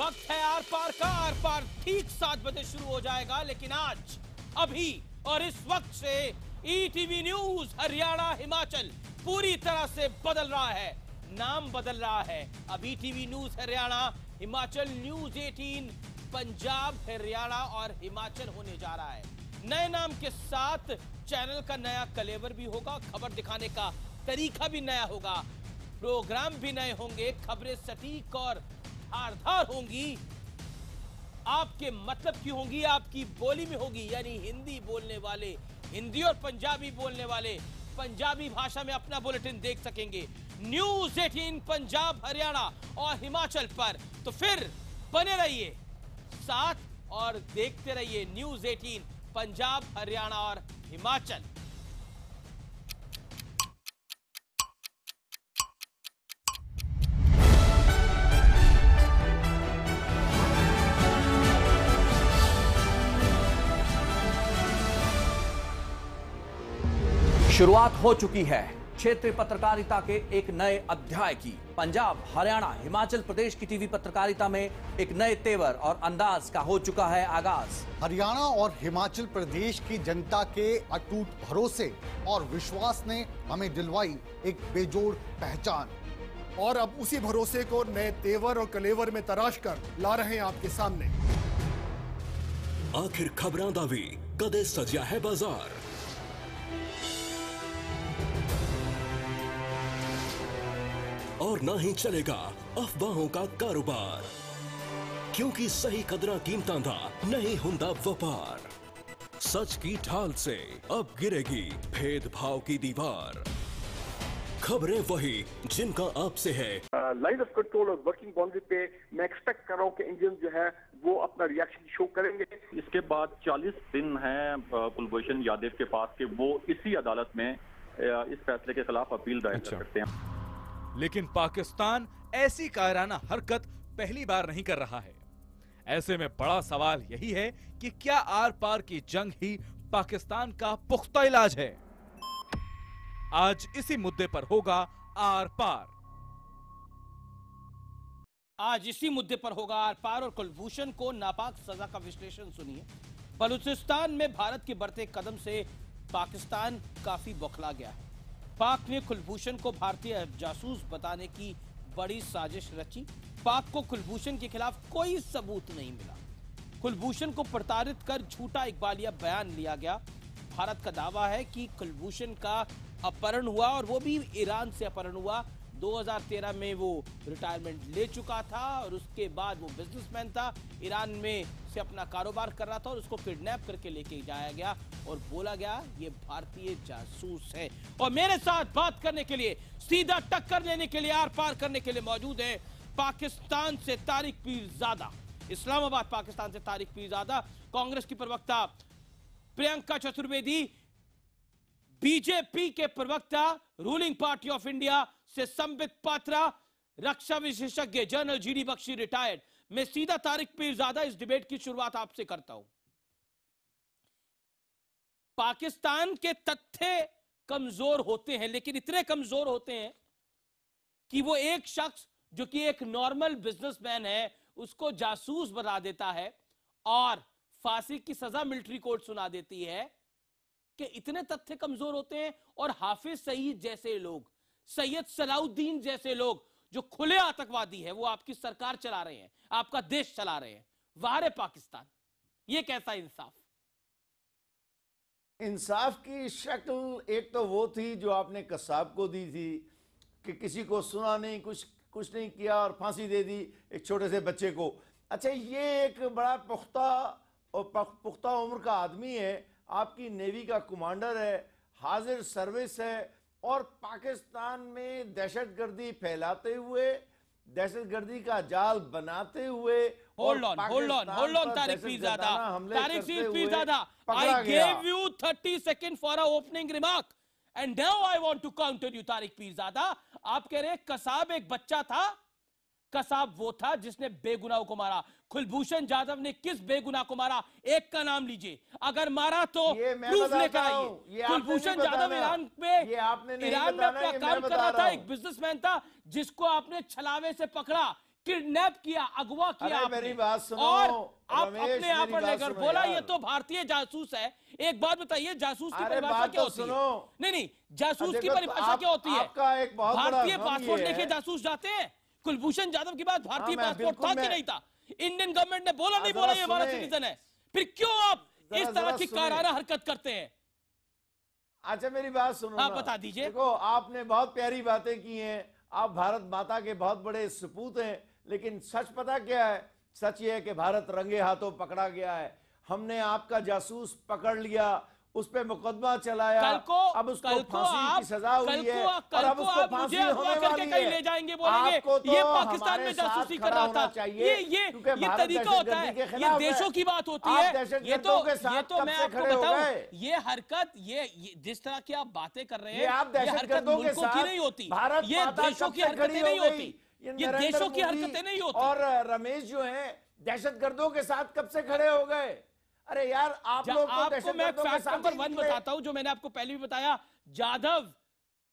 वक्त है आर पार का। आर पार ठीक 7 बजे शुरू हो जाएगा, लेकिन आज अभी और इस वक्त से ईटीवी न्यूज हरियाणा हिमाचल पूरी तरह से बदल रहा है, नाम बदल रहा है। अब ETV news Haryana Himachal news 18 Punjab Haryana और हिमाचल होने जा रहा है। नए नाम के साथ चैनल का नया कलेवर भी होगा, खबर दिखाने का तरीका भी नया होगा, प्रोग्राम भी नए होंगे, खबरें सटीक और धारदार होंगी, आपके मतलब की होंगी, आपकी बोली में होगी। यानी हिंदी बोलने वाले हिंदी और पंजाबी बोलने वाले पंजाबी भाषा में अपना बुलेटिन देख सकेंगे न्यूज 18 पंजाब हरियाणा और हिमाचल पर। तो फिर बने रहिए साथ और देखते रहिए न्यूज 18 पंजाब हरियाणा और हिमाचल। शुरुआत हो चुकी है क्षेत्रीय पत्रकारिता के एक नए अध्याय की। पंजाब हरियाणा हिमाचल प्रदेश की टीवी पत्रकारिता में एक नए तेवर और अंदाज का हो चुका है आगाज। हरियाणा और हिमाचल प्रदेश की जनता के अटूट भरोसे और विश्वास ने हमें दिलवाई एक बेजोड़ पहचान, और अब उसी भरोसे को नए तेवर और कलेवर में तराश कर ला रहे हैं आपके सामने। आखिर खबरां दा भी कदे सजिया है बाजार, और ना ही चलेगा अफवाहों का कारोबार, क्योंकि सही कदरा कीमतां दा नहीं हुंदा व्यापार। सच की ढाल से अब गिरेगी भेदभाव की दीवार। खबरें वही जिनका आपसे है लाइन ऑफ कंट्रोल और वर्किंग बाउंड्री पे मैं एक्सपेक्ट कर रहा हूँ कि इंडियन जो है वो अपना रिएक्शन शो करेंगे। इसके बाद 40 दिन है कुलभूषण यादव के पास कि वो इसी अदालत में इस फैसले के खिलाफ अपील दायर कर सकते हैं। लेकिन पाकिस्तान ऐसी कायराना हरकत पहली बार नहीं कर रहा है। ऐसे में बड़ा सवाल यही है कि क्या आर पार की जंग ही पाकिस्तान का पुख्ता इलाज है। आज इसी मुद्दे पर होगा आर पार। आज इसी मुद्दे पर होगा आर पार और कुलभूषण को नापाक सजा का विश्लेषण सुनिए। बलूचिस्तान में भारत के बढ़ते कदम से पाकिस्तान काफी बौखला गया है। पाक ने कुलभूषण को भारतीय जासूस बताने की बड़ी साजिश रची। पाक को कुलभूषण के खिलाफ कोई सबूत नहीं मिला। कुलभूषण को प्रताड़ित कर झूठा इकबालिया बयान लिया गया। भारत का दावा है कि कुलभूषण का अपहरण हुआ और वो भी ईरान से अपहरण हुआ। 2013 में वो रिटायरमेंट ले चुका था और उसके बाद वो बिजनेसमैन था, ईरान में से अपना कारोबार कर रहा था और उसको किडनैप करके लेके जाया गया और बोला गया ये भारतीय जासूस है। और मेरे साथ बात करने के लिए, सीधा टक्कर लेने के लिए, आर पार करने के लिए मौजूद है पाकिस्तान से तारिक पीरजादा, इस्लामाबाद पाकिस्तान से तारिक पीरजादा, कांग्रेस की प्रवक्ता प्रियंका चतुर्वेदी, बीजेपी के प्रवक्ता रूलिंग पार्टी ऑफ इंडिया से संबित पात्रा, रक्षा विशेषज्ञ जनरल जीडी बख्शी रिटायर्ड। मैं सीधा तारिक पीरजादा इस डिबेट की शुरुआत आपसे करता हूं। पाकिस्तान के तथ्य कमजोर होते हैं, लेकिन इतने कमजोर होते हैं कि वो एक शख्स जो कि एक नॉर्मल बिजनेसमैन है उसको जासूस बना देता है और फांसी की सजा मिलिट्री कोर्ट सुना देती है। कि इतने तथ्य कमजोर होते हैं और हाफिज सईद जैसे लोग, सैयद सलाउद्दीन जैसे लोग जो खुले आतंकवादी है, वो आपकी सरकार चला रहे हैं, आपका देश चला रहे हैं। वाह पाकिस्तान, ये कैसा इंसाफ। इंसाफ की शक्ल एक तो वो थी जो आपने कसाब को दी थी कि किसी को सुना नहीं, कुछ नहीं किया और फांसी दे दी एक छोटे से बच्चे को। अच्छा, ये एक बड़ा पुख्ता उम्र का आदमी है, आपकी नेवी का कमांडर है, हाजिर सर्विस है, और पाकिस्तान में दहशतगर्दी फैलाते हुए, दहशतगर्दी का जाल बनाते हुए, hold on Tariq Peerzada, I gave you 30 seconds for an opening remark and now I want to counter you Tariq Peerzada. आप कह रहे हैं कसाब एक बच्चा था, कसाब वो था जिसने बेगुनाह को मारा। कुलभूषण जाधव ने किस बेगुनाह को मारा, एक का नाम लीजिए, अगर मारा तो प्रूफ लेकर आइए। कुलभूषण जाधव ईरान में अपना काम कर रहा था, एक बिजनेसमैन था जिसको आपने छलावे से पकड़ा। किडनैप किया, अगवा किया अरे आपने, मेरी बात सुनो, और आप रमेश, अपने यहाँ मेरी पर बात लेकर सुनो बोला यार। ये तो भारतीय जासूस है। एक बात बताइए, जासूस की अरे परिभाषा बात क्या तो होती है? सुनो। नहीं, जासूस की देखो, तो परिभाषा क्या होती है? आपका एक बहुत बड़ा भारतीय भ्रम पासपोर्ट ये लेके है। जासूस जाते हैं? कुलभूषण जाधव की बात भारतीय मैं पासपोर्ट बिल्कुल था कि मैं- नहीं था? इंडियन गवर्नमेंट ने बोला नहीं जरा बोला ये हमारा सुने। सिटीजन है? फिर क्यों आप इस तरह जरा की सुने। काराना हरकत करते हैं? अच्छा मेरी बात सुनो आप ना। बता दीजिए। देखो, आपने बहुत प्यारी बातें की हैं, आप भारत माता के बहुत बड़े सपूत हैं, लेकिन सच पता क्या है? सच ये है कि भारत रंगे हाथों पकड़ा गया है। हमने आपका जासूस पकड़ लिया, उस पे मुकदमा चलाया, अब उसको फांसी की सजा हुई है, और अब उसको फांसी होने वाली कहीं है। ले जाएंगे, बोलेंगे आपको तो ये पाकिस्तान हमारे में साथ जासूसी खड़ा कर रहा होना था। चाहिए, ये क्योंकि भारत तरीका होता है, दहशतगर्दी के ये खिलाफ देशों है। की बात होती आप है। दहशतगर्दों के साथ ये तो कब मैं से आपको खड़े हो बताऊं, गए? ये हरकत, ये जिस तरह की आप बातें कर रहे ये हैं, आप ये हरकत दहशतगर्दों के मुल्कों की साथ नहीं होती, भारत ये माता देशों कब की से हरकतें खड़ी नहीं हो गई? होती, ये नरेंद्र देशों की मोदी हरकतें नहीं होती। और रमेश जो हैं दहशतगर्दों के साथ कब से खड़े हो गए? अरे यार, आप लोग तो आपको मैं दहशतगर्दों के फैक्ट साथ नंबर ही 1 निकले। बताता हूं, जो मैंने आपको पहले भी बताया। Jadhav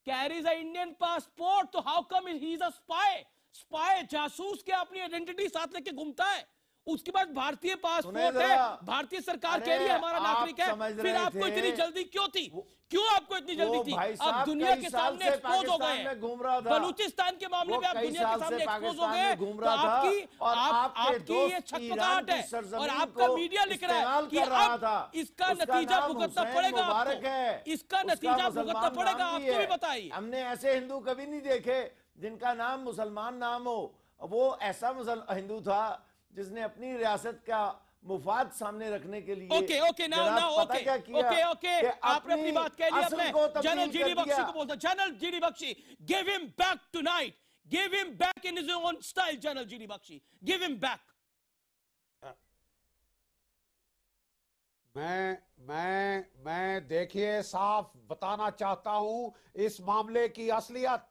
carries a Indian passport, तो how come he is a spy? Spy, जासूस क्या अपनी आइडेंटिटी साथ लेके घूमता है? उसके बाद भारतीय पासपोर्ट है, भारतीय सरकार कह रही है हमारा नागरिक है, फिर आपको इतनी जल्दी क्यों थी? क्यों आपको इतनी जल्दी थी? आप दुनिया के सामने एक्सपोज हो गए हैं। बलूचिस्तान के मामले में आप दुनिया के सामने एक्सपोज हो गए, तो आपकी ये छटपटाहट है, और आपका मीडिया लिख रहा है कि अब इसका नतीजा भुगतना पड़ेगा आपको, इसका नतीजा भुगतना पड़ेगा आपको भी बताइए। हमने ऐसे हिंदू कभी नहीं देखे जिनका नाम मुसलमान नाम हो। वो ऐसा हिंदू था जिसने अपनी रियासत का मुफाद सामने रखने के लिए ओके नाउ आपने अपनी बात कह ली। अपने जनरल जीडी बख्शी को बोलता, general GD Bakshi, give him back tonight, give him back in his own style. General GD Bakshi, give him back. मैं देखिए साफ बताना चाहता हूं इस मामले की असलियत।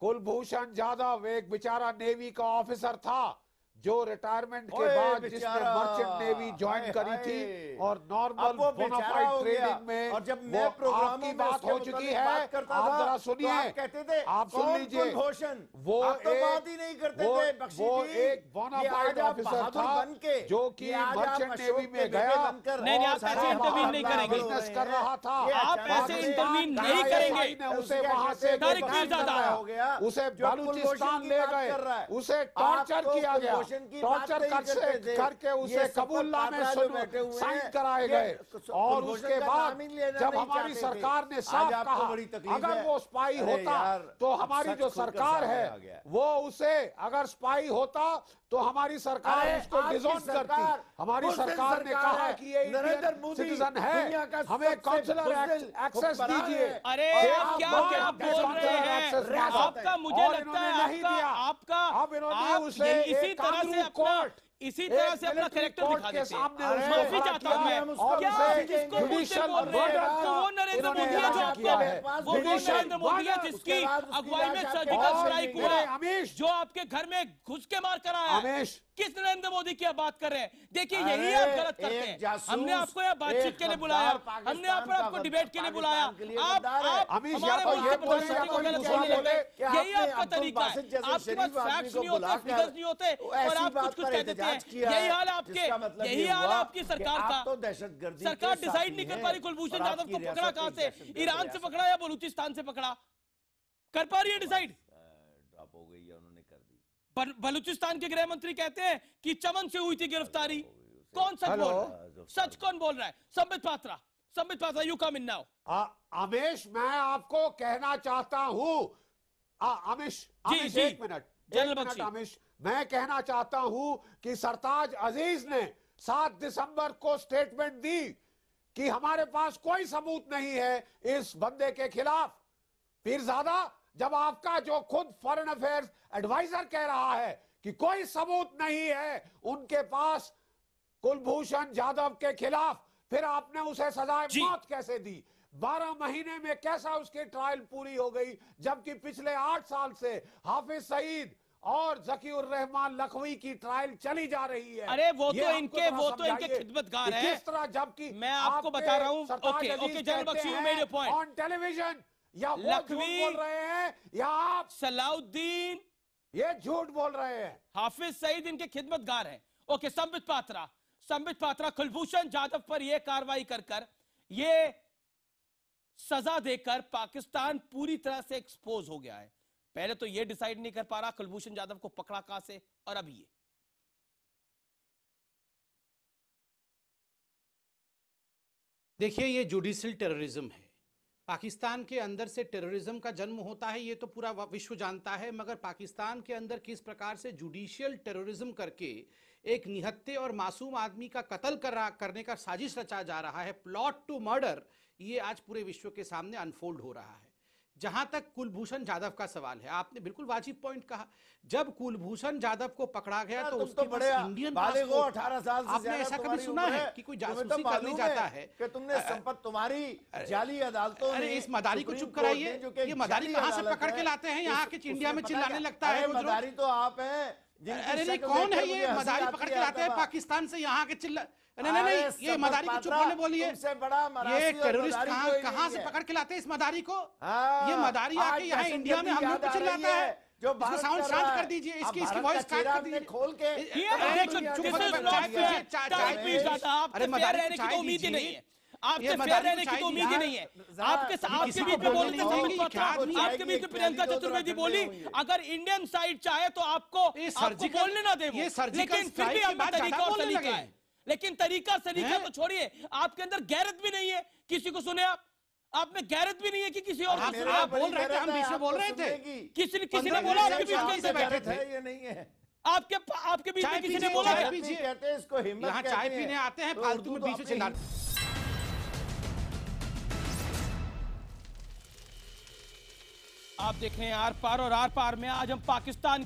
कुलभूषण जाधव एक बेचारा नेवी का ऑफिसर था जो रिटायरमेंट के बाद जिसने मर्चेंट नेवी ज्वाइन करी थी और नॉर्मल बोनाफाइड ट्रेनिंग में, और जब मैं प्रोग्राम की बात हो चुकी है। आप जरा सुनिए, आप सुन लीजिए, वो बात ही नहीं करते थे। वो एक बोनाफाइड ऑफिसर था जो कि मर्चेंट नेवी में गया, नहीं आप ऐसे इंटरवीन नहीं करेंगे, बिजनेस कर रहा था। आप ऐसे इंटरवीन नहीं करेंगे। उसे वहां से उसे बलूचिस्तान ले गए, उसे टॉर्चर किया गया, टॉर्चर करके उसे कबूलनामे साइन कराए गए, और उसके बाद जब हमारी सरकार ने साफ कहा अगर वो स्पाई होता तो हमारी जो सरकार है वो उसे, अगर स्पाई होता तो हमारी सरकार उसको डिसोन करती। हमारी सरकार ने कहा कि ये इंडियन सिटीजन है, हमें काउंसलर एक्सेस दीजिए। अरे आप क्या बोल रहे हैं? आपका मुझे लगता है आपका इसी तरह से अपना कैरेक्टर दिखा देते हैं। माफी चाहता हूं मैं, क्या किसको बोलते बोल रहे हैं? तो वो नरेंद्र मोदी है जो आपको, वो नरेंद्र मोदी है जिसकी अगुवाई में सर्जिकल स्ट्राइक हुआ, जो आपके घर में घुस के मार कर आया। किस नरेंद्र मोदी की आप बात कर रहे हैं? देखिए यही आप गलत करते हैं। हमने आपको यहाँ बातचीत के लिए बुलाया, हमने आपको डिबेट के लिए बुलाया, आप हमारे मुल्क के प्रधानमंत्री को गलत बोलने लगे। यही आपका तरीका है, आपके पास फैक्ट्स नहीं होते, फिगर्स नहीं होते, और आप कुछ कह देते हैं। यही हाल आपके, यही हाल आपकी सरकार का। सरकार डिसाइड नहीं कर पा रही कुलभूषण जाधव को पकड़ा कहां से, ईरान से पकड़ा या बलूचिस्तान से पकड़ा, कर पा रही है डिसाइड? ड्रॉप हो गई है, उन्होंने कर दी। बलूचिस्तान के गृह मंत्री कहते हैं कि चमन से हुई थी गिरफ्तारी। कौन सच बोल रहा है? सच कौन बोल रहा है? Sambit Patra, you come in now. Amesh, मैं आपको कहना चाहता हूं, अमेश एक मिनट अमेश, मैं कहना चाहता हूं कि सरताज अजीज ने 7 दिसंबर को स्टेटमेंट दी कि हमारे पास कोई सबूत नहीं है इस बंदे के खिलाफ। पीरजादा, जब आपका जो खुद फॉरेन अफेयर्स एडवाइजर कह रहा है कि कोई सबूत नहीं है उनके पास कुलभूषण जाधव के खिलाफ, फिर आपने उसे सजाए मौत कैसे दी? 12 महीने में कैसा उसकी ट्रायल पूरी हो गई, जबकि पिछले 8 साल से हाफिज सईद और जकीउर रहमान लखवी की ट्रायल चली जा रही है। अरे वो तो इनके खिदमतगार हैं। किस तरह, जबकि मैं आपको बता रहा हूं, okay general Bakshi, you made your point. On television या वो झूठ बोल रहे हैं या आप? सलाउद्दीन ये झूठ बोल रहे हैं। हाफिज सईद इनके खिदमतगार हैं। ओके, संबित पात्रा, कुलभूषण जाधव पर यह कार्रवाई कर ये सजा देकर पाकिस्तान पूरी तरह से एक्सपोज हो गया है। पहले तो यह डिसाइड नहीं कर पा रहा कुलभूषण जाधव को पकड़ा कहां से, और अब ये देखिए, ये जुडिशियल टेररिज्म है। पाकिस्तान के अंदर से टेररिज्म का जन्म होता है, ये तो पूरा विश्व जानता है, मगर पाकिस्तान के अंदर किस प्रकार से जुडिशियल टेररिज्म करके एक निहत्थे और मासूम आदमी का कत्ल करने का साजिश रचा जा रहा है, प्लॉट टू मर्डर, ये आज पूरे विश्व के सामने अनफोल्ड हो रहा है। जहां तक कुलभूषण जाधव का सवाल है, आपने बिल्कुल वाजिब पॉइंट कहा। जब कुलभूषण जाधव को पकड़ा गया तो उसके पास इंडियन पासपोर्ट, 18 साल से आपने ऐसा कभी सुना है कि कोई जासूसी करने जाता है कि तुमने संपत्ति तुम्हारी जाली अदालतों में। अरे इस मदारी को चुप कराइए, ये मदारी कहां से पकड़ के लाते हैं यहाँ के इंडिया में चिल्लाने लगता है। मदारी तो आप हैं। अरे नहीं, कौन है ये मदारी पकड़ के लाते हैं पाकिस्तान से यहाँ के चिल्ला? नहीं, ये मदारी को चुप होने बोलिए। ये टेररिस्ट कहां से पकड़ के लाते हैं इस मदारी को? ये मदारी आके यहाँ इंडिया में हम लोग को चिल्लाता है। जो साउंड शांत कर दीजिए, इसकी वॉइस काट कर दीजिए, खोल के। अरे मदारी रहने की तो उम्मीद ही नहीं है, आपसे फेयर रहने की तो उम्मीद ही नहीं है। आपके बीच में बोलते थे, आपके बीच में प्रियंका चतुर्वेदी बोली अगर इंडियन साइड चाहे तो आपको बोलने ना दे, लेकिन फिर भी आपका तरीका और सलीका है। लेकिन तरीका सलीका तो छोड़िए, आपके अंदर गैरत भी नहीं है। किसी को सुने आप में गैरत भी नहीं है कि किसी और आप बोल रहे थे, हम बीच में बोल रहे थे। किसी ने बोला आपके बीच में से बैठे थे? ये नहीं है। आपके बीच में किसी ने बोला? कहते हैं इसको हिम्मत, यहाँ चाय पीने आते हैं, फालतू में बीच में चिल्लाते। आप देख रहे हैं आर पार, और आर पार में आज हम पाकिस्तान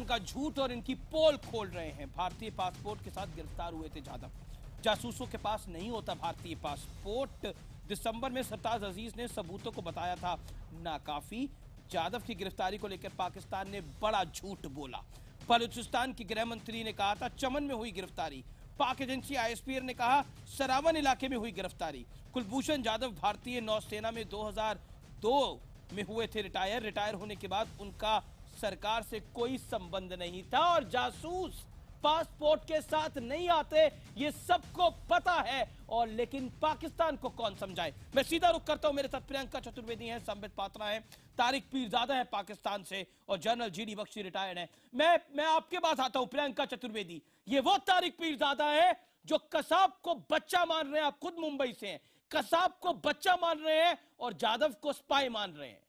का झूठ और इनकी पोल खोल रहे हैं। भारतीय पासपोर्ट के साथ गिरफ्तार हुए थे जाधव। जासूसों के पास नहीं होता भारतीय पासपोर्ट। दिसंबर में सरताज अजीज ने सबूतों को बताया था नाकाफी। जाधव की गिरफ्तारी को लेकर पाकिस्तान ने बड़ा झूठ बोला। बलूचिस्तान की गृह मंत्री ने कहा था चमन में हुई गिरफ्तारी। पाक एजेंसी आईएसपीआर ने कहा सरावन इलाके में हुई गिरफ्तारी। कुलभूषण जाधव भारतीय नौसेना में 2002 में हुए थे रिटायर होने के बाद उनका सरकार से कोई संबंध नहीं था, और जासूस पासपोर्ट के साथ नहीं आते, ये सबको पता है। और लेकिन पाकिस्तान को कौन समझाए। मैं सीधा रुख करता हूं, मेरे साथ प्रियंका चतुर्वेदी हैं, संबित पात्रा हैं, तारिक पीरजादा है पाकिस्तान से, और जनरल जीडी बख्शी रिटायर्ड है। मैं आपके पास आता हूं प्रियंका चतुर्वेदी। ये वो तारिक पीरजादा है जो कसाब को बच्चा मान रहे हैं, आप खुद मुंबई से हैं, कसाब को बच्चा मान रहे हैं और जाधव को स्पाई मान रहे हैं।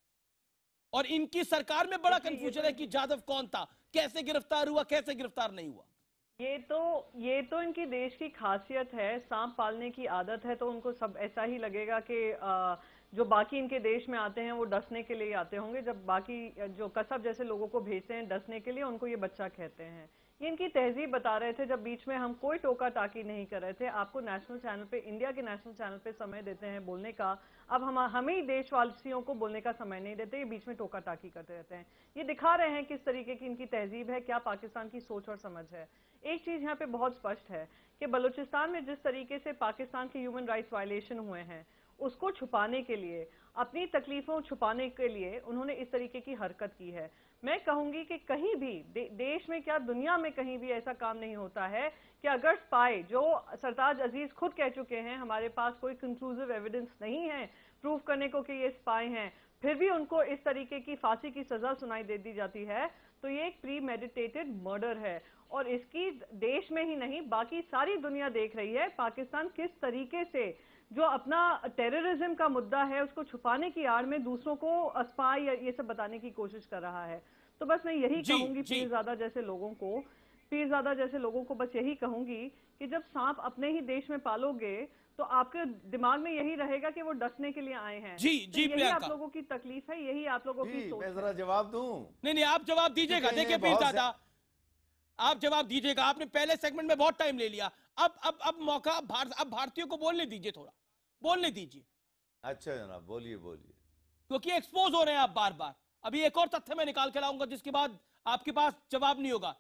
और इनकी सरकार में बड़ा कंफ्यूजन है कि जाधव कौन था, कैसे गिरफ्तार हुआ, कैसे गिरफ्तार नहीं हुआ। ये तो इनकी देश की खासियत है, सांप पालने की आदत है, तो उनको सब ऐसा ही लगेगा कि जो बाकी इनके देश में आते हैं वो डसने के लिए आते होंगे, जब बाकी जो कसब जैसे लोगों को भेजते हैं डसने के लिए, उनको ये बच्चा कहते हैं। ये इनकी तहजीब बता रहे थे जब बीच में हम कोई टोका टाकी नहीं कर रहे थे। आपको नेशनल चैनल पे, इंडिया के नेशनल चैनल पे समय देते हैं बोलने का, अब हमें ही देशवासियों को बोलने का समय नहीं देते, ये बीच में टोका टाकी करते रहते हैं। ये दिखा रहे हैं किस तरीके की इनकी तहजीब है, क्या पाकिस्तान की सोच और समझ है। एक चीज यहाँ पे बहुत स्पष्ट है कि बलूचिस्तान में जिस तरीके से पाकिस्तान के ह्यूमन राइट्स वायलेशन हुए हैं, उसको छुपाने के लिए, अपनी तकलीफों छुपाने के लिए उन्होंने इस तरीके की हरकत की है। मैं कहूंगी कि कहीं भी देश में क्या दुनिया में कहीं भी ऐसा काम नहीं होता है कि अगर स्पाई, जो सरताज अजीज खुद कह चुके हैं हमारे पास कोई कंक्लूसिव एविडेंस नहीं है प्रूफ करने को कि ये स्पाई हैं, फिर भी उनको इस तरीके की फांसी की सजा सुनाई दे दी जाती है, तो ये एक प्री मेडिटेटेड मर्डर है। और इसकी देश में ही नहीं बाकी सारी दुनिया देख रही है पाकिस्तान किस तरीके से जो अपना टेररिज्म का मुद्दा है उसको छुपाने की आड़ में दूसरों को स्पाई या ये सब बताने की कोशिश कर रहा है। तो बस मैं यही कहूंगी पीरजादा जैसे लोगों को बस यही कहूंगी कि जब सांप अपने ही देश में पालोगे तो आपके दिमाग में यही रहेगा कि वो डसने के लिए आए हैं। जी तो यही आप लोगों की तकलीफ है, यही आप लोगों की सोच है। मैं जरा जवाब दूं? नहीं, आप जवाब दीजिएगा। देखिए पीरजादा, आप जवाब दीजिएगा। आपने पहले सेगमेंट में बहुत टाइम ले लिया, अब मौका अब भारतीयों को बोलने दीजिए, थोड़ा बोलने दीजिए। अच्छा जनाब, बोलिए क्योंकि एक्सपोज हो रहे हैं आप बार बार। अभी एक और तथ्य मैं निकाल के लाऊंगा जिसके बाद आपके पास जवाब नहीं होगा।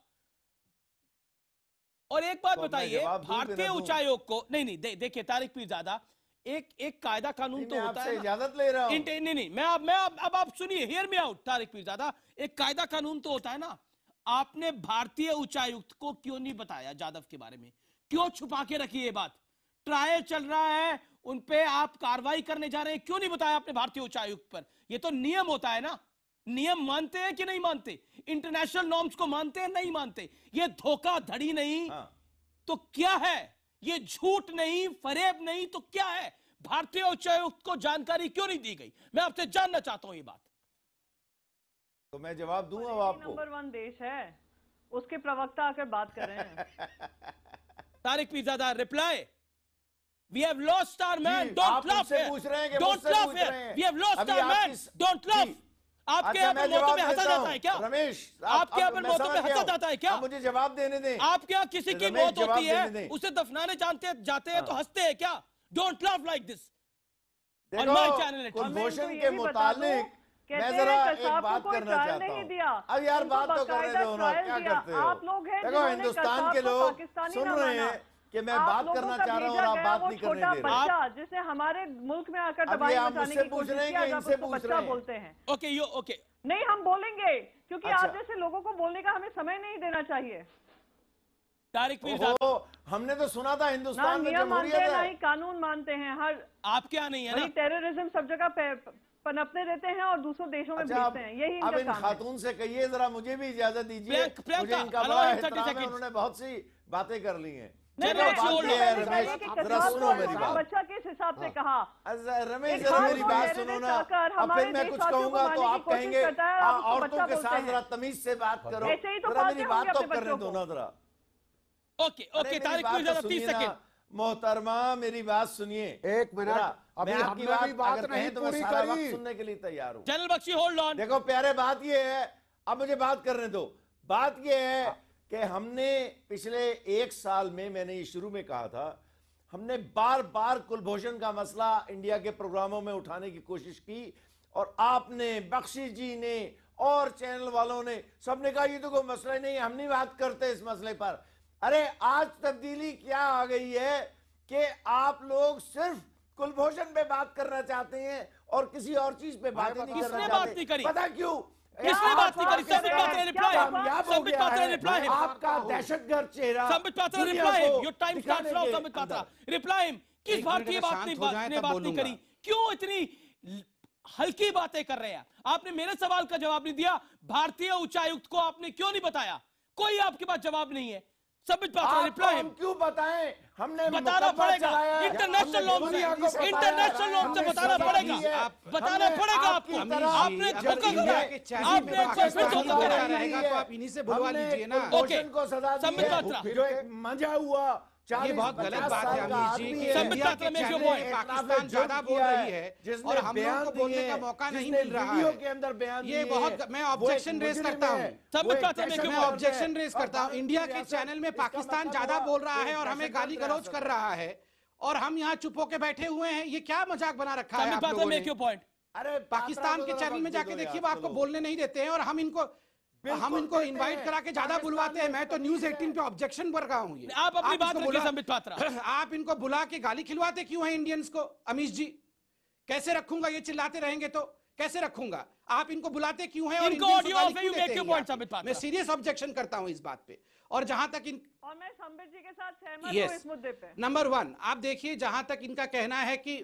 और एक बात बताइए, भारतीय उच्चायोग को नहीं देखिए तारिक पीरजादा, एक कायदा कानून तो होता है। इजाजत ले रहा हूं। नहीं, मैं अब आप सुनिए, hear me out Tariq Peerzada, एक कायदा कानून तो होता है ना। आपने भारतीय उच्चायुक्त को क्यों नहीं बताया जाधव के बारे में? क्यों छुपा के रखी ये बात? ट्रायल चल रहा है, उन पे आप कार्रवाई करने जा रहे हैं, क्यों नहीं बताया आपने भारतीय उच्चायुक्त पर? ये तो नियम होता है ना। नियम मानते हैं कि नहीं मानते? इंटरनेशनल नॉर्म्स को मानते हैं नहीं मानते? ये धोखाधड़ी नहीं तो क्या है? ये झूठ नहीं, फरेब नहीं तो क्या है? भारतीय उच्चायुक्त को जानकारी क्यों नहीं दी गई? मैं आपसे जानना चाहता हूं ये बात। तो मैं जवाब दूंगा आपको। नंबर 1 देश है, उसके प्रवक्ता आकर बात कर रहे हैं। Tariq Peerzada, reply. We have lost our man. Don't laugh here. Don't laugh here. We have lost our man. Don't laugh. आपके यहाँ पर मौतों में हंसा जाता है क्या? रमेश, आपके यहाँ पर मौतों में हंसा जाता है क्या? मुझे जवाब देने दें। आपके यहाँ किसी की मौत होती है, उसे दफनाने जाते हैं तो हंसते हैं क्या? Don't laugh like this. देखो, कुलभूषण के मुतालिक मैं जरा एक बात करना चाहता हूँ। अब यार बात तो कर रहे हो ना, क्या करते हो? देखो, हिंदुस्तान के लोग सुन रहे हैं कि मैं बात करना चाह रहा हूँ और आप बात नहीं करने दे रहे। जिसने हमारे मुल्क में आकर तबाही मचाने की कोशिश की, आप उसको बच्चा बोलते हैं। ओके नहीं, हम बोलेंगे, क्योंकि आप जैसे लोगों को बोलने का हमें समय नहीं देना चाहिए। तारिक पीरजादा, हमने तो सुना था हिंदुस्तान में जमहूरियत है, ना ही कानून मानते हैं। हर आपके यहाँ नहीं है ना? टेररिज्म सब जगह पनपने देते हैं और दूसरों देशों में भेजते हैं, यही इनका अब इन काम है। खातून से कहिए जरा, मुझे भी इजाजत दीजिए। मुझे इनका बड़ा एहतराम है, उन्होंने बहुत सी बातें कर ली हैं। सुनो मेरी बात, बच्चा किस हिसाब से कहा? रमेश, जरा मेरी बात सुनो ना। अब फिर मैं कुछ कहूंगा तो आप कहेंगे औरतों के साथ जरा तमीज से बात करो। जरा मेरी बात तो करने दो ना जरा। Okay Tariq Peerzada, 30 second. मोहतरमा, मेरी बात सुनिए। 1 मिनट, अभी हमने भी बात नहीं पूरी करी। सुनने के लिए तैयार हूँ। General Bakshi, hold on. देखो प्यारे, बात ये है, अब मुझे बात करने दो। बात ये है कि हमने पिछले 1 साल में, मैंने ये शुरू में कहा था, हमने बार बार कुलभूषण का मसला इंडिया के प्रोग्रामों में उठाने की कोशिश की, और आपने, बख्शी जी ने और चैनल वालों ने, सबने कहा ये तो कोई मसला ही नहीं, हम नहीं बात करते इस मसले पर। अरे आज तब्दीली क्या आ गई है कि आप लोग सिर्फ कुलभूषण पे बात करना चाहते हैं और किसी और चीज पे बात नहीं करना चाहते। पता क्यों? किसने बात नहीं करी? संबित पात्रा, रिप्लाई। संबित पात्रा, रिप्लाई। आपका दहशतगर्द चेहरा। Sambit Patra, reply. Your time starts now. Sambit Patra, reply. किस बात की बात नहीं करी? क्यों इतनी हल्की बातें कर रहे हैं? आपने मेरे सवाल का जवाब नहीं दिया। भारतीय उच्चायुक्त को आपने क्यों नहीं बताया? कोई आपके पास जवाब नहीं है। संबित पात्रा, रिप्लाई। हम क्यों बताएं? हमने बताना पड़ेगा। इंटरनेशनल नॉर्म से बताना पड़ेगा। बताना पड़ेगा आपको। आपने धोखा करा है, आपने धोखा करा है, तो आप इन्हीं से बुलवा लीजिए ना। ओके, संबित पात्रा, जो एक मजा हुआ, ये बहुत गलत बात है अमीर जी कि इंडिया के चैनल में पाकिस्तान ज्यादा बोल रही है और हम लोगों को बोलने का मौका नहीं मिल रहा है। के अंदर बयान ये बहुत, मैं ऑब्जेक्शन रेज करता हूँ। मैं ऑब्जेक्शन रेज करता हूँ। इंडिया के चैनल में पाकिस्तान ज्यादा बोल रहा है और हमें गाली गलौज कर रहा है, और हम यहाँ चुप होके बैठे हुए हैं। ये क्या मजाक बना रखा है आप लोगों ने? अरे पाकिस्तान के चैनल में जाके देखिए, वो आपको बोलने नहीं देते हैं और हम इनको इनवाइट करा के ज्यादा बुलवाते हैं। मैं तो न्यूज 18 पे ऑब्जेक्शन कर रहा हूँ। आप अपनी बात रखिए संबित पात्रा। आप इनको बुला के गाली खिलवाते क्यों हैं इंडियंस को? अमीश जी, कैसे रखूंगा? ये चिल्लाते रहेंगे तो कैसे रखूंगा? आप इनको बुलाते क्यों हैं? मैं सीरियस ऑब्जेक्शन करता हूँ इस बात पे। और जहां तक और मैं संबित जी के साथ सहमत हूं इस मुद्दे पे। नंबर 1, आप देखिए, जहां तक इनका कहना है कि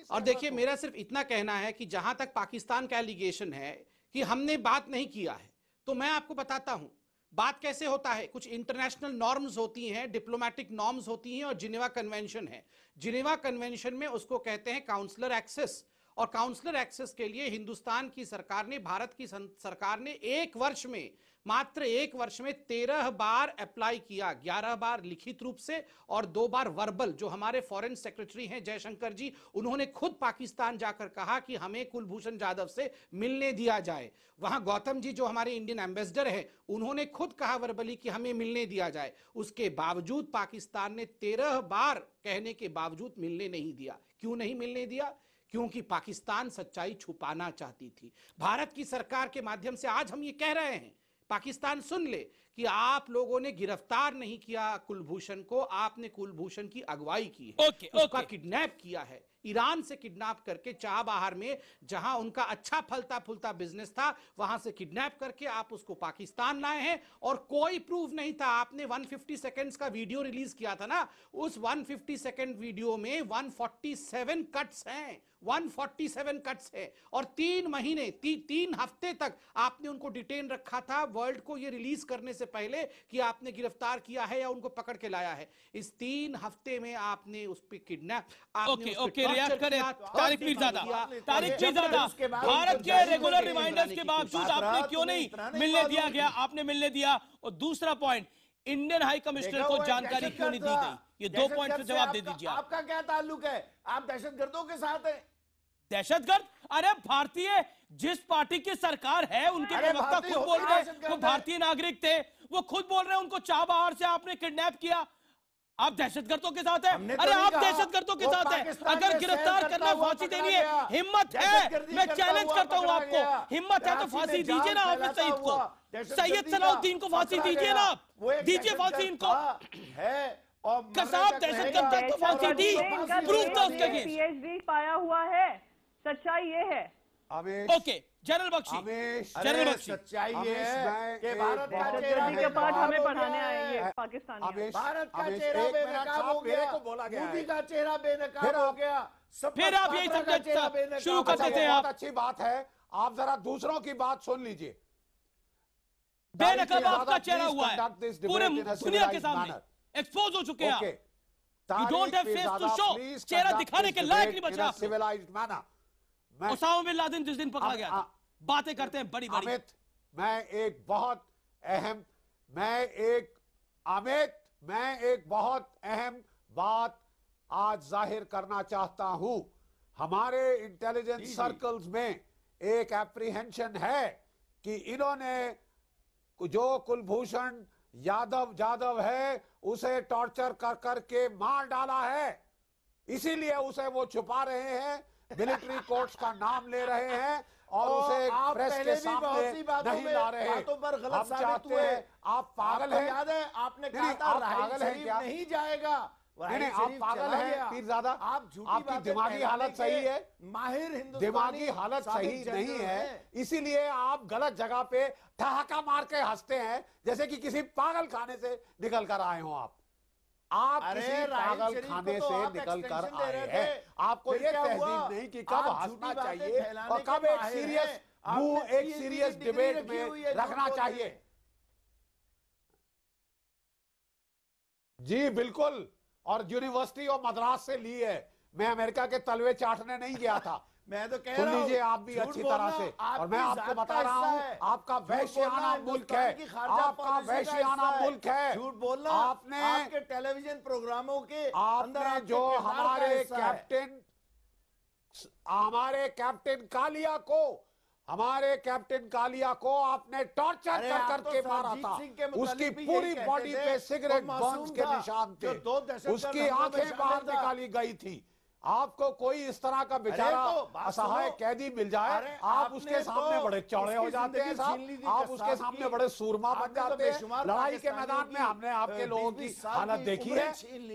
और देखिए, मेरा सिर्फ इतना कहना है कि जहां तक पाकिस्तान का एलिगेशन है कि हमने बात नहीं किया है, तो मैं आपको बताता हूं बात कैसे होता है। कुछ इंटरनेशनल नॉर्म्स होती हैं, डिप्लोमेटिक नॉर्म्स होती हैं, और जिनेवा कन्वेंशन है। जिनेवा कन्वेंशन में उसको कहते हैं काउंसलर एक्सेस, और काउंसलर एक्सेस के लिए हिंदुस्तान की सरकार ने, भारत की सरकार ने 1 वर्ष में, मात्र 1 वर्ष में 13 बार अप्लाई किया। 11 बार लिखित रूप से और 2 बार वर्बल। जो हमारे फॉरेन सेक्रेटरी हैं जयशंकर जी, उन्होंने खुद पाकिस्तान जाकर कहा कि हमें कुलभूषण जाधव से मिलने दिया जाए। वहां गौतम जी जो हमारे इंडियन एम्बेसडर हैं, उन्होंने खुद कहा वर्बली कि हमें मिलने दिया जाए। उसके बावजूद पाकिस्तान ने 13 बार कहने के बावजूद मिलने नहीं दिया। क्यों नहीं मिलने दिया? क्योंकि पाकिस्तान सच्चाई छुपाना चाहती थी। भारत की सरकार के माध्यम से आज हम ये कह रहे हैं, पाकिस्तान सुन ले कि आप लोगों ने गिरफ्तार नहीं किया कुलभूषण को, आपने कुलभूषण की अगुवाई की है, उसका किडनैप किया है, ईरान से किडनैप करके चाबहार में जहां उनका अच्छा फलता फूलता बिजनेस था वहां से किडनैप करके आप उसको पाकिस्तान लाए हैं और कोई प्रूफ नहीं था। आपने 150 सेकंड्स का वीडियो रिलीज किया था ना, उस 150 सेकंड वीडियो में 147 कट्स हैं, 147 कट्स है और 3 महीने 3 हफ्ते तक आपने उनको डिटेन रखा था वर्ल्ड को ये रिलीज करने से पहले कि आपने गिरफ्तार किया है या उनको पकड़ के लाया है। इस 3 हफ्ते में आपने उस पे किडनैप, ओके रिएक्ट करें तारिक पीरजादा, भारत के रेगुलर रिमाइंडर्स के बावजूद आपने क्यों नहीं मिलने दिया गया, आपने मिलने दिया। और दूसरा पॉइंट, इंडियन हाई कमिश्नर को जानकारी क्यों नहीं दी गई? ये 2 पॉइंट पे जवाब दे दीजिए। आपका क्या ताल्लुक है? आप दहशतगर्दों के साथ हैं? दहशतगर्द? अरे भारतीय जिस पार्टी की सरकार है उनके प्रवक्ता खुद बोल रहे हैं वो भारतीय नागरिक थे, वो खुद बोल रहे हैं उनको चाबहार से आपने किडनैप किया। आप दहशतगर्दों के साथ हैं? अरे आप दहशतगर्दों के साथ हैं। अगर गिरफ्तार करना, फांसी देनी है, हिम्मत है, मैं चैलेंज करता हूं आपको, हिम्मत है तो फांसी दीजिए ना हाफिज सईद को, सैयद सलाउद्दीन को फांसी दीजिए ना, आप दीजिए फांसी इनको। कसाब दहशतगर्द तो फांसी दी, प्रूफ तो उसके अगेंस्ट पीएचडी पाया हुआ है, सच्चाई ये है। Okay general Bakshi, general Bakshi, सच्चाई ये है कि भारत का चेहरा के पास हमें पढ़ाने आए ये पाकिस्तानी, भारत का चेहरा बेनकाब हो गया, मोदी का चेहरा बेनकाब हो गया, फिर आप यही सब्जेक्ट शुरू कर देते हैं। बहुत अच्छी बात है, आप जरा दूसरों की बात सुन लीजिए। बेनकाब आपका चेहरा हुआ है पूरे दुनिया के सामने, एक्सपोज हो चुके हैं आप। You don't have face to show, चेहरा दिखाने के लायक नहीं बचा। Civilized manner. Osama bin Laden जिस दिन पकड़ा गया था, बातें करते हैं बड़ी बड़ी। अमित, मैं एक बहुत अहम बात आज जाहिर करना चाहता हूं। हमारे इंटेलिजेंस सर्कल्स में एक एप्रीहेंशन है कि इन्होंने जो कुलभूषण यादव है उसे टॉर्चर कर करके मार डाला है, इसीलिए उसे वो छुपा रहे हैं, मिलिट्री कोर्ट्स का नाम ले रहे हैं और उसे प्रेस के सामने नहीं ला रहे। हम चाहते हैं, आप पागल हैं? याद है आपने कहा था पागल हैं क्या? नहीं जाएगा। नहीं, आप पागल हैं पीरजादा, आपकी दिमागी हालत सही है? माहिर हिंदुस्तानी दिमागी हालत सही नहीं है, इसीलिए आप गलत जगह पे ठहाका मार के हंसते हैं जैसे कि किसी पागल खाने से निकल कर आए हो। आप किसी पागल खाने से निकल कर आए हैं। आपको ये तहजीब नहीं कि कब हंसना चाहिए और कब एक सीरियस डिबेट में रखना चाहिए। जी बिल्कुल, और यूनिवर्सिटी ऑफ मद्रास से ली है, मैं अमेरिका के तलवे चाटने नहीं गया था। मैं तो कह सुन रहा हूं, लीजिए आप भी अच्छी तरह से, और मैं आपको बता रहा हूं, आपका वैश्याना मुल्क है, आपका वैश्याना मुल्क है। झूठ बोलना आपने आपके टेलीविजन प्रोग्रामों के अंदर आपने जो हमारे कैप्टन कालिया को आपने टॉर्चर कर करके मारा था, उसकी पूरी बॉडी पे सिगरेट बर्न्स के निशान थे, उसकी आंखें बाहर निकाली गई थी। आपको कोई इस तरह का बेचारा असहाय कैदी मिल जाए, आप उसके सामने बड़े चौड़े हो जाते हैं साहब, आप उसके सामने बड़े सूरमा बन जाते हैं। लड़ाई के मैदान में हमने आपके लोगों की हालत देखी है,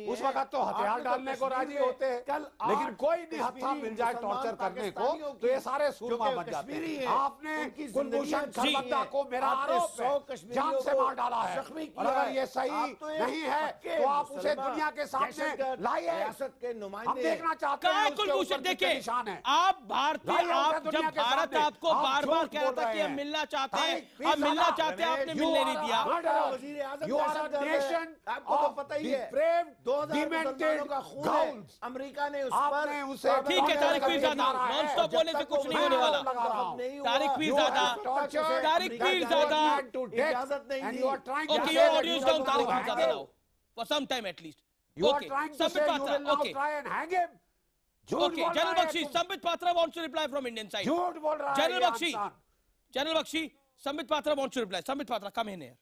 उस वक्त तो हथियार डालने को राजी होते हैं, लेकिन कोई नहीं हत्था मिल जाए टॉर्चर करने को तो ये सारे सूरमा बन जाते हैं। आपने कुलभूषण खरबंदा को मेरा आरोप है जान से मार डाला है, और अगर ये सही नहीं है तो आप उसे दुनिया के सामने लाइए, हम देखना चाहते हैं। कुलभूषण देखिए, आप भारतीय, आप जब भारत आपको बार बार कह रहा था कि हम मिलना चाहते हैं, आप मिलना चाहते हैं, आपने मिलने नहीं दिया। यू आर अ नेशन, आपको तो पता ही है 2000 का खून है, अमेरिका ने उस पर उसे। ठीक है तारिक पीरजादा, नॉन स्टॉप बोलने से कुछ नहीं होने वाला। तारिक पीरजादा इजाजत नहीं दी। Okay your audio is down Tariq Pirzada now for some time at least. Okay Sambit Patra, okay Okay, General Bakshi, Sambit Patra wants to reply from Indian side. झूठ बोल रहा है General Bakshi, Sambit Patra wants to reply. Sambit Patra, come in here.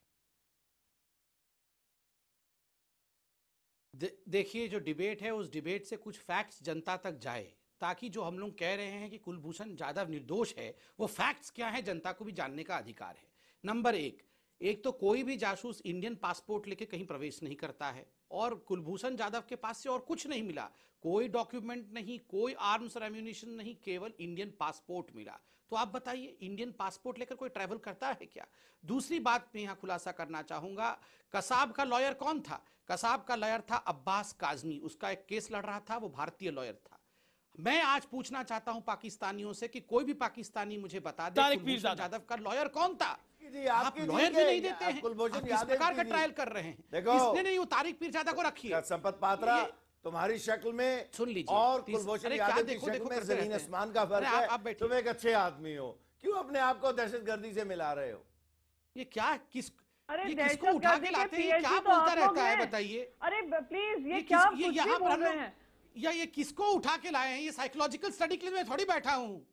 देखिए, जो debate है उस debate से कुछ फैक्ट्स जनता तक जाए, ताकि जो हम लोग कह रहे हैं कि कुलभूषण यादव निर्दोष है, वो फैक्ट्स क्या है जनता को भी जानने का अधिकार है। नंबर 1, एक तो कोई भी जासूस इंडियन पासपोर्ट लेके कहीं प्रवेश नहीं करता है, और कुलभूषण जाधव के पास से और कुछ नहीं मिला, कोई डॉक्यूमेंट नहीं, कोई आर्म्स और एम्यूनिशन नहीं, केवल इंडियन पासपोर्ट मिला। तो आप बताइए, इंडियन पासपोर्ट लेकर कोई ट्रैवल करता है क्या? दूसरी बात मैं यहां खुलासा करना चाहूंगा, कसाब का लॉयर कौन था? कसाब का लॉयर था अब्बास काजमी, उसका एक केस लड़ रहा था, वो भारतीय लॉयर था। मैं आज पूछना चाहता हूं पाकिस्तानियों से कि कोई भी पाकिस्तानी मुझे बता दे कुलभूषण जाधव का लॉयर कौन था? आप लॉयर भी नहीं देते हैं, आप किस प्रकार का ट्रायल कर रहे हैं? इसने नहीं वो तारिक पीरजादा को रखी है। संपत पात्रा, तुम्हारी शक्ल में सुन लीजिए और कुलभूषण यादव की शक्ल में जमीन आसमान का फर्क है। तुम एक अच्छे आदमी हो, क्यों अपने आप को दहशतगर्दी से मिला रहे हो? ये क्या किसको उठा के लाते हैं? क्या बोलता रहता है बताइए? अरे प्लीज, ये क्या यहाँ पर हम लोग, या ये किसको उठा के लाए हैं? ये साइकोलॉजिकल स्टडी के लिए मैं थोड़ी बैठा हूँ।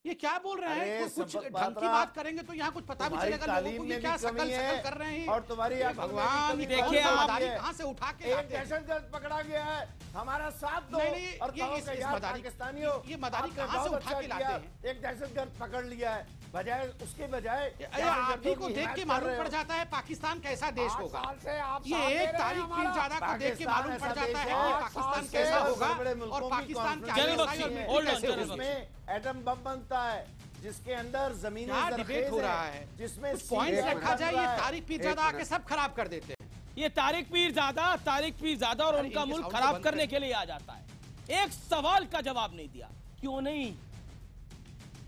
ये क्या बोल रहे हैं? कुछ ढंग की बात करेंगे तो यहाँ कुछ पता भी चलेगा लोगों को ये क्या शकल कर रहे हैं। और तुम्हारी भगवान, देखिए आप कहाँ से उठा के एक दहशतगर्द पकड़ा गया है, हमारा साथ दो। और पाकिस्तानियों, ये मदारी कहाँ से उठा के लाते हैं? एक दहशतगर्द पकड़ लिया है, बजाय उसके बजाय आप ही को देख के मालूम पड़ जाता है पाकिस्तान कैसा देश होगा। ये एक तारीख पीरजादा को देख के मालूम पड़ जाता है कि पाकिस्तान कैसा होगा और पाकिस्तान क्या उसमें एटम बम बनता है, जिसके अंदर जमीन डिबेट हो रहा है, जिसमें पॉइंट रखा जाए। ये तारीख पीरजादा आके सब खराब कर देते हैं। ये तारिक पीरजादा और उनका मुल्क खराब करने के लिए आ जाता है। एक सवाल का जवाब नहीं दिया, क्यों नहीं?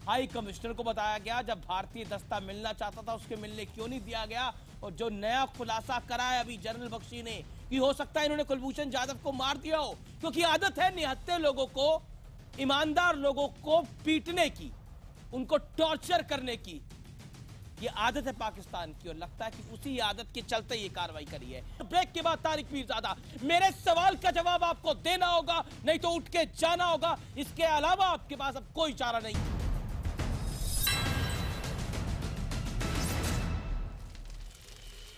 हाई कमिश्नर को बताया गया, जब भारतीय दस्ता मिलना चाहता था उसके मिलने क्यों नहीं दिया गया? और जो नया खुलासा करा है अभी जनरल बख्शी ने कि हो सकता है इन्होंने कुलभूषण जाधव को मार दिया हो, क्योंकि आदत है निहत्थे लोगों को, ईमानदार लोगों को पीटने की, उनको टॉर्चर करने की। ये आदत है पाकिस्तान की, और लगता है कि उसी आदत के चलते ये कार्रवाई करी है। ब्रेक के बाद तारिक पीरजादा, मेरे सवाल का जवाब आपको देना होगा, नहीं तो उठ के जाना होगा। इसके अलावा आपके पास अब कोई चारा नहीं।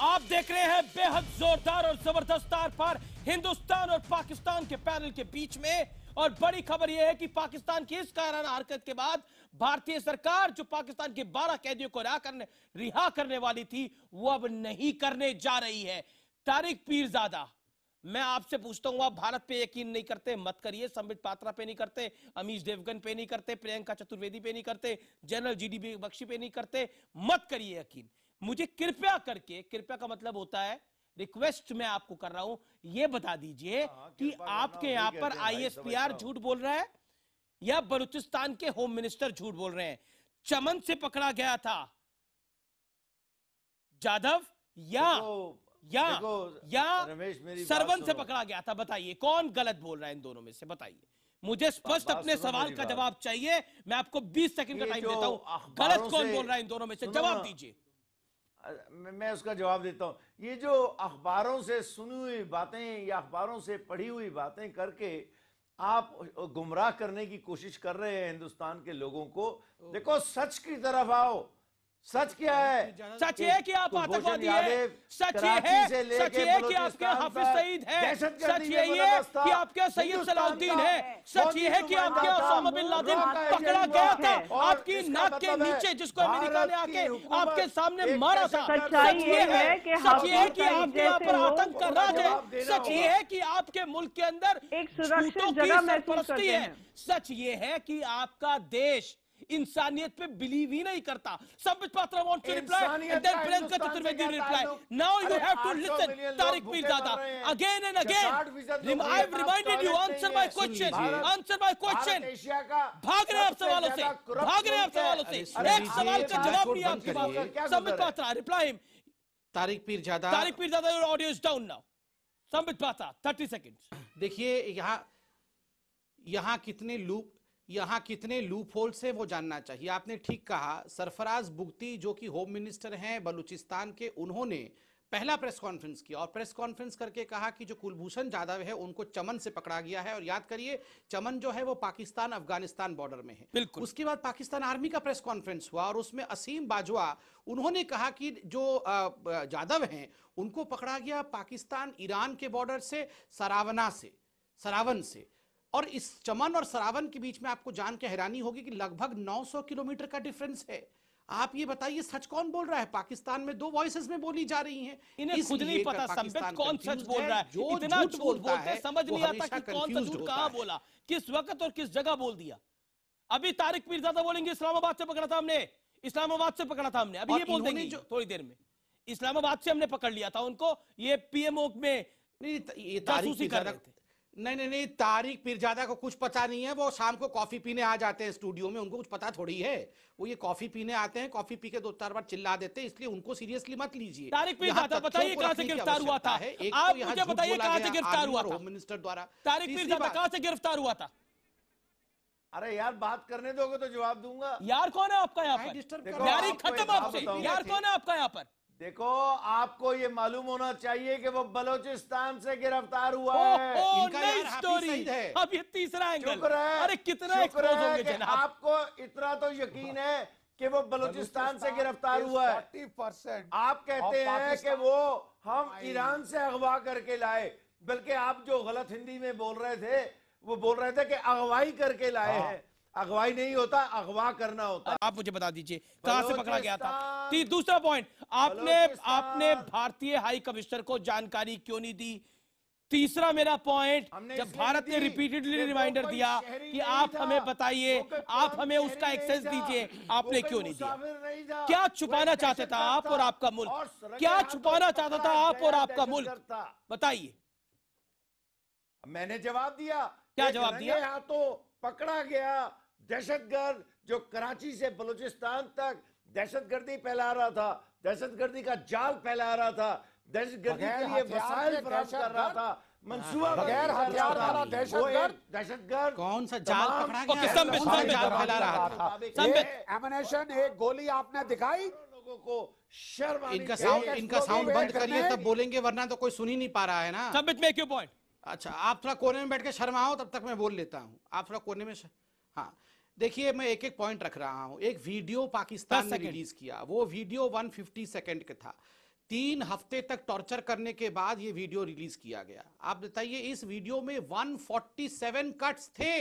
आप देख रहे हैं बेहद जोरदार और जबरदस्त तार पार हिंदुस्तान और पाकिस्तान के पैनल के बीच में। और बड़ी खबर यह है कि पाकिस्तान की इस कायराना हरकत के बाद भारतीय सरकार जो पाकिस्तान के 12 कैदियों को रिहा करने वाली थी, वो अब नहीं करने जा रही है। तारिक पीरजादा, मैं आपसे पूछता हूं, आप भारत पे यकीन नहीं करते, मत करिए। संबित पात्रा पे नहीं करते, अमीश देवगन पे नहीं करते, प्रियंका चतुर्वेदी पे नहीं करते, जनरल जीडी बख्शी पे नहीं करते, मत करिए यकीन। मुझे कृपया करके, कृपया का मतलब होता है रिक्वेस्ट मैं आपको कर रहा हूं, यह बता दीजिए कि आपके यहां पर आईएसपीआर झूठ बोल रहा है या बलूचिस्तान के होम मिनिस्टर झूठ बोल रहे हैं? चमन से पकड़ा गया था जाधव या सरवन से पकड़ा गया था? बताइए कौन गलत बोल रहा है इन दोनों में से? बताइए मुझे स्पष्ट अपने सवाल का जवाब चाहिए। मैं आपको 20 सेकंड का टाइम देता हूं। गलत कौन बोल रहा है इन दोनों में से? जवाब दीजिए। मैं उसका जवाब देता हूं। ये जो अखबारों से सुनी हुई बातें या अखबारों से पढ़ी हुई बातें करके आप गुमराह करने की कोशिश कर रहे हैं हिंदुस्तान के लोगों को। देखो, सच की तरफ आओ। सच क्या है? सच ये है कि आप आतंकवादी हैं। सच ये है कि आपके हाफिज सईद हैं। सच यही है कि आपके सैयद सलाउद्दीन हैं। सच ये है कि आपके ओसामा बिन लादेन पकड़ा गया था आपकी नाक के नीचे, जिसको अमेरिका ने आके आपके सामने मारा था। सच ये है कि आपके यहाँ पर आतंक का राज है। सच ये है कि आपके मुल्क के अंदर झूठों की सरपरस्ती है। सच ये है कि आपका देश इंसानियत पे बिलीव ही नहीं करता। Sambit Patra wants to reply and then Priyanka Chaturvedi reply. Now you have to listen Tariq Peerzada again and again. I have reminded you, answer my question, answer my question. भाग रहे आप सवालों से, भाग रहे आप सवालों से। एक सवाल का जवाब नहीं आपके पास। Sambit Patra reply him. Tariq Pirzada, your audio is down now. Sambit Patra 30 seconds. देखिए यहाँ कितने लूप होल्स है वो जानना चाहिए। आपने ठीक कहा, सरफराज बुगटी जो कि होम मिनिस्टर हैं बलूचिस्तान के, उन्होंने पहला प्रेस कॉन्फ्रेंस किया और प्रेस कॉन्फ्रेंस करके कहा कि जो कुलभूषण जाधव है उनको चमन से पकड़ा गया है। और याद करिए, चमन जो है वो पाकिस्तान अफगानिस्तान बॉर्डर में है। बिल्कुल। उसके बाद पाकिस्तान आर्मी का प्रेस कॉन्फ्रेंस हुआ और उसमें असीम बाजवा उन्होंने कहा कि जो जाधव हैं उनको पकड़ा गया पाकिस्तान ईरान के बॉर्डर से, सरावन से। और इस चमन और सरावन के बीच में आपको जान के हैरानी होगी कि लगभग 900 किलोमीटर का डिफरेंस है। आप ये बताइए सच कौन बोल रहा है? पाकिस्तान में दो वॉइसेस में बोली जा रही हैं। इन्हें खुद नहीं पता संबित कौन सच बोल रहा है। जो इतना झूठ बोलते है समझ नहीं आता कि कौन सा झूठ कहां बोला, किस वक्त और किस जगह बोल दिया। अभी तारिक पीरजादा बोलेंगे इस्लामाबाद से पकड़ा था हमने, इस्लामाबाद से पकड़ा था हमने, अभी ये बोल देंगे थोड़ी देर में इस्लामाबाद से हमने पकड़ लिया था उनको, ये पीएमओ में जासूसी कर रहे थे। नहीं, तारिक पीरजादा को कुछ पता नहीं है। वो शाम को कॉफी पीने आ जाते हैं स्टूडियो में, उनको कुछ पता थोड़ी है। वो ये कॉफी पीने आते हैं, कॉफी पी के 2-4 बार चिल्ला देते हैं, इसलिए उनको सीरियसली मत लीजिए। तारिक पीरजादा बताइए कहां से गिरफ्तार हुआ था? आप मुझे बताइए कहां से गिरफ्तार हुआ था? होम मिनिस्टर द्वारा। तारिक पीरजादा कहां से गिरफ्तार हुआ था? अरे यार बात करने दोगे तो जवाब दूंगा। यार कौन है आपका यहाँ पर? यारी खत्म आपसे। यार कौन है आपका यहाँ पर? देखो आपको ये मालूम होना चाहिए कि वो बलोचिस्तान से गिरफ्तार हुआ है। नई स्टोरी है। अब ये तीसरा एंगल। अरे कितना एक्सपोज होंगे जनाब। आपको इतना तो यकीन है कि वो बलोचिस्तान से गिरफ्तार हुआ है। 40% आप कहते हैं कि वो हम ईरान से अगवा करके लाए, बल्कि आप जो गलत हिंदी में बोल रहे थे वो बोल रहे थे कि अगवाई करके लाए हैं। अगवाई नहीं होता, अगवा करना होता। आप मुझे बता दीजिए कहां से पकड़ा गया था? दूसरा पॉइंट, आपने भारतीय हाई कमिश्नर को जानकारी क्यों नहीं दी? तीसरा मेरा पॉइंट, जब भारत ने रिपीटेडली रिमाइंडर दिया कि आप हमें बताइए, आप हमें उसका एक्सेस दीजिए, आपने क्यों नहीं दिया? क्या छुपाना चाहते था आप और आपका मुल्क? क्या छुपाना चाहता था आप और आपका मुल्क? बताइए। मैंने जवाब दिया। क्या जवाब दिया? हाथों पकड़ा गया दहशतगर्द जो कराची से बलूचिस्तान तक दहशतगर्दी फैला रहा था, दहशतगर्दी का जाल फैला रहा था, दहशतगर्दी के लिए वसाइल फराहम कर रहा था, मंसूबा बगैर हथियार वाला दहशतगर्द कौन सा जाल पकड़ा गया? जाल फैला रहा था। एमिनेशन, एक गोली आपने दिखाई। लोगों को शर्म इनका साउंड बंद करिए तब बोलेंगे, वरना तो कोई सुन ही नहीं पा रहा है ना। Submit make your point. अच्छा, आप थोड़ा कोने में बैठ के शर्माओ, तब तक मैं बोल लेता हूँ। आप थोड़ा कोने में हाँ, देखिए मैं एक एक पॉइंट रख रहा हूँ। एक वीडियो पाकिस्तान ने रिलीज किया, वो वीडियो 150 सेकंड का था। 3 हफ्ते तक टॉर्चर करने के बाद ये वीडियो रिलीज किया गया। आप बताइए, इस वीडियो में 147 कट्स थे।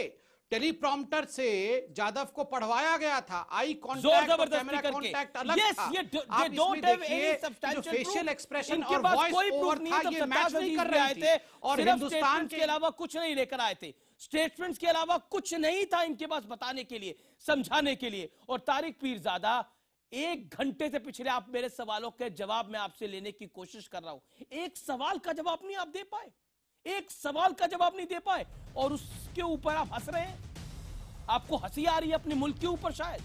टेलीप्रॉम्प्टर से जादव को पढ़वाया गया था। आई कांटेक्ट और कैमरा कांटेक्ट अलग था। आप इसमें देखिए जो फेशियल एक्सप्रेशन और वॉइस ओवर था, ये मैच नहीं कर रहे थे। और हिंदुस्तान के अलावा कुछ नहीं लेकर आए थे। स्टेटमेंट्स के अलावा कुछ नहीं था इनके पास बताने के लिए, समझाने के लिए। और तारिक पीरजादा 1 घंटे से पिछले आप मेरे सवालों के जवाब में आपसे लेने की कोशिश कर रहा हूं। एक सवाल का जवाब नहीं आप दे पाए, एक सवाल का जवाब नहीं दे पाए, और उसके ऊपर आप हंस रहे हैं। आपको हंसी आ रही है अपने मुल्क के ऊपर शायद।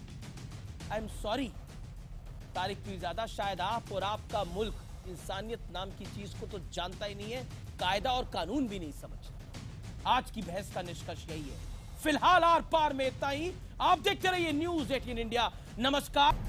I am sorry Tariq Peerzada, शायद आप और आपका मुल्क इंसानियत नाम की चीज को तो जानता ही नहीं है, कायदा और कानून भी नहीं समझता। आज की बहस का निष्कर्ष यही है। फिलहाल आर पार में इतना ही। आप देखते रहिए न्यूज़ 18 इंडिया। नमस्कार।